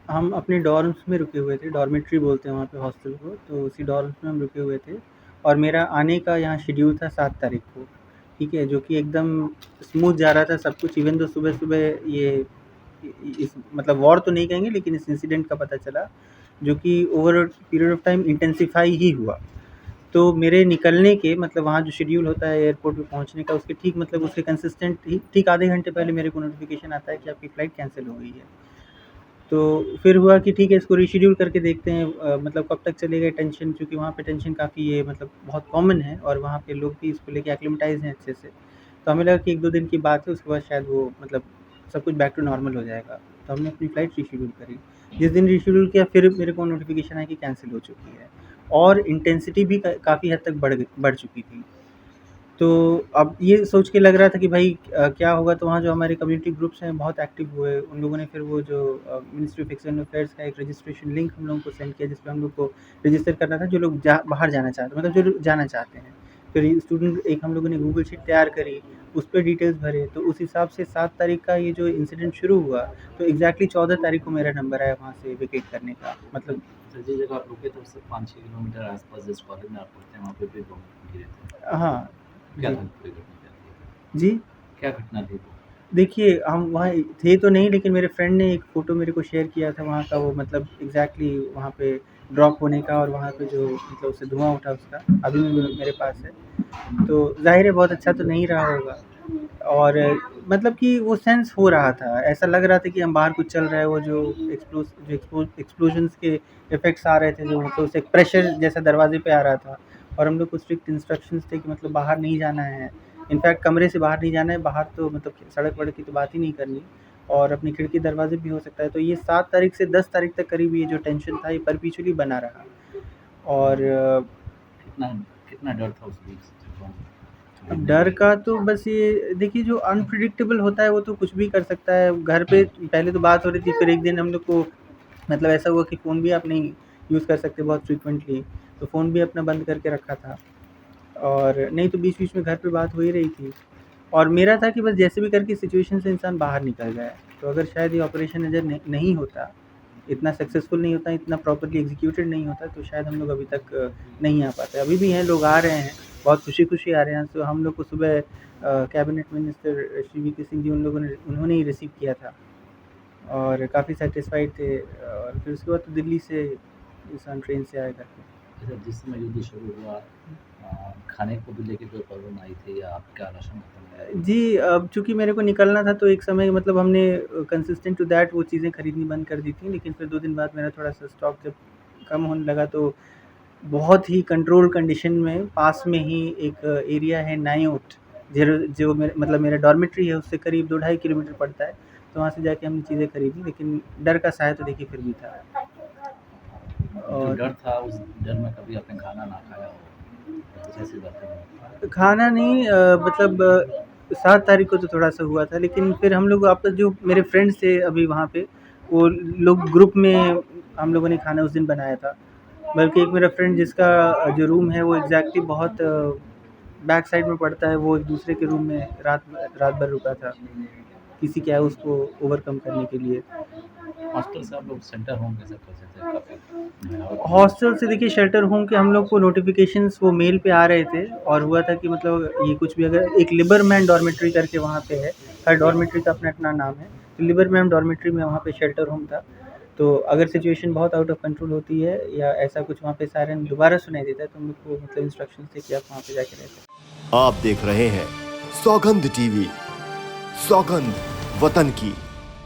हम अपने डॉर्म्स में रुके हुए थे, डॉर्मेट्री बोलते हैं वहाँ पे हॉस्टल को, तो उसी डॉर्म्स में हम रुके हुए थे और मेरा आने का यहाँ शेड्यूल था 7 तारीख को, ठीक है? जो कि एकदम स्मूथ जा रहा था सब कुछ इवन दो सुबह-सुबह ये इस मतलब वॉर तो नहीं कहेंगे लेकिन इस इंसिडेंट का पता चला, जो कि over a period of time intensify ही हुआ। तो मेरे निकलने के मतलब वहाँ जो शेड्यूल होता है एयरपोर्ट पे पहुँचने का उसके ठीक मतलब उसके कंसिस्टेंट ठीक आधे घंटे पहले मेरे को नोटिफ़िकेशन आता है कि आपकी फ़्लाइट कैंसल हो गई है। तो फिर हुआ कि ठीक है इसको रीशेड्यूल करके देखते हैं मतलब कब तक चलेगा टेंशन, क्योंकि वहाँ पे टेंशन काफ़ी ये मतलब बहुत कॉमन है और वहाँ पे लोग भी इसको लेके एक्लिमेटाइज़ हैं अच्छे से। तो हमें लगा कि 1-2 दिन की बात है, उसके बाद शायद वो मतलब सब कुछ बैक टू नॉर्मल हो जाएगा। तो हमने अपनी फ़्लाइट रीशेड्यूल करी। जिस दिन रीशेड्यूल किया फिर मेरे को नोटिफ़िकेशन आया कि कैंसल हो चुकी है और इंटेंसिटी भी क काफ़ी हद तक बढ़ चुकी थी। तो अब ये सोच के लग रहा था कि भाई क्या होगा, तो वहाँ जो हमारे कम्युनिटी ग्रुप्स हैं बहुत एक्टिव हुए। उन लोगों ने फिर वो जो मिनिस्ट्री ऑफ एक्सटर्नल अफेयर्स का एक रजिस्ट्रेशन लिंक हम लोगों को सेंड किया, जिसपे हम लोग को रजिस्टर करना था जो लोग बाहर जाना चाहते हैं, मतलब जो लोग जाना चाहते हैं। फिर स्टूडेंट एक हम लोगों ने गूगल शीट तैयार करी, उस पे डिटेल्स भरे, तो उस हिसाब से 7 तारीख का ये जो इंसिडेंट शुरू हुआ, तो एग्ज़ैक्टली 14 तारीख को मेरा नंबर आया वहाँ से वेकेट करने का। मतलब सर जिस जगह आप रुके थे उससे 5-6 किलोमीटर आस-पास जिस कॉलेज में आप पढ़ते हैं वहाँ पे भी बम गिरे थे। हाँ, क्या जी। था पूरी घटना क्या थी? जी? क्या घटना थी वो? देखिए, हम वहाँ थे तो नहीं, लेकिन मेरे फ्रेंड ने एक फ़ोटो मेरे को शेयर किया था वहाँ का, वो मतलब एग्ज़ैक्टली वहाँ पे ड्रॉप होने का और वहाँ पे जो मतलब उससे धुआँ उठा उसका, अभी भी मेरे पास है। तो ज़ाहिर है बहुत अच्छा तो नहीं रहा होगा और मतलब कि वो सेंस हो रहा था, ऐसा लग रहा था कि हम बाहर कुछ चल रहा है, वो जो एक्सप्लोजन्स के इफ़ेक्ट्स आ रहे थे, जो मतलब उससे एक प्रेशर जैसा दरवाज़े पे आ रहा था और हम लोग को स्ट्रिक्ट इंस्ट्रक्शंस थे कि मतलब बाहर नहीं जाना है। इनफैक्ट कमरे से बाहर नहीं जाना है, बाहर तो मतलब सड़क-वड़क की तो बात ही नहीं करनी और अपनी खिड़की दरवाज़े भी हो सकता है। तो ये 7 तारीख से 10 तारीख तक करीब ये जो टेंशन था ये परपेचुअली बना रहा और कितना कितना डर था उस बीच जब अब गिरने डर के का तो बस ये देखिए, जो अनप्रेडिक्टेबल होता है वो तो कुछ भी कर सकता है। घर पे पहले तो बात हो रही थी, फिर एक दिन हम लोग को मतलब ऐसा हुआ कि फ़ोन भी आप नहीं यूज़ कर सकते बहुत फ्रीक्वेंटली, तो फ़ोन भी अपना बंद करके रखा था और नहीं तो बीच-बीच में घर पे बात हो ही रही थी। और मेरा था कि बस जैसे भी करके सिचुएशन से इंसान बाहर निकल जाए। तो अगर शायद ये ऑपरेशन अगर नहीं होता, इतना सक्सेसफुल नहीं होता, इतना प्रॉपर्ली एग्ज़ीक्यूटेड नहीं होता, तो शायद हम लोग अभी तक नहीं आ पाते। अभी भी हैं, लोग आ रहे हैं, बहुत खुशी-खुशी आ रहे हैं। तो हम लोग को सुबह cabinet minister Shri VK Singh ji उन्होंने ही रिसीव किया था और काफ़ी सैटिस्फाइड थे और फिर उसके बाद तो दिल्ली से इंसान ट्रेन से आया घर पे। अच्छा, जिस समय युद्ध शुरू हुआ खाने को भी लेके कोई प्रॉब्लम आई थी या आपका राशन खत्म हो गया? जी, अब चूँकि मेरे को निकलना था तो एक समय मतलब हमने कंसिस्टेंट टू दैट वो चीज़ें खरीदनी बंद कर दी थी, लेकिन फिर 2 दिन बाद मेरा थोड़ा-सा स्टॉक जब कम होने लगा तो बहुत ही कंट्रोल कंडीशन में पास में ही एक एरिया है नायोट, जो मेरे मतलब मेरा डॉर्मेट्री है उससे करीब 2 ढाई किलोमीटर पड़ता है, तो वहाँ से जाके हमने चीज़ें खरीदी, लेकिन डर का साया तो देखिए फिर भी था। जो और डर था उस डर में कभी आपने खाना ना खाया हो, कुछ ऐसी बातें हुई? खाना नहीं मतलब 7 तारीख को तो थोड़ा-सा हुआ था, लेकिन फिर हम लोग आपस जो मेरे फ्रेंड्स थे अभी वहाँ पे, वो लोग ग्रुप में हम लोगों ने खाना उस दिन बनाया था। बल्कि एक मेरा फ्रेंड जिसका जो रूम है वो एग्ज़ैक्टली बहुत बैक साइड में पड़ता है, वो एक दूसरे के रूम में रात भर रुका था, किसी क्या है उसको ओवरकम करने के लिए। हॉस्टल से आप लोग सेंटर होम कैसे पहुँचे थे? काफ़ी भयावह था वो। हॉस्टल से देखिए शेल्टर होम के हम लोग को नोटिफ़िकेशंस वो मेल पे आ रहे थे और हुआ था कि मतलब ये कुछ भी अगर एक लिबरमैन डॉर्मेट्री करके वहाँ पे है, हर डॉर्मेट्री का अपना-अपना नाम है। तो लिबरमैन डॉर्मेट्री में वहाँ पे शेल्टर होम था। तो अगर सिचुएशन बहुत आउट ऑफ कंट्रोल होती है या ऐसा कुछ वहाँ पे सायरन दोबारा सुनाई देता है तो हम लोग को मतलब इंस्ट्रक्शंस थे कि आप वहाँ पे जाके रह सकते हैं। आप देख रहे हैं सौगंध टीवी, सौगंध वतन की।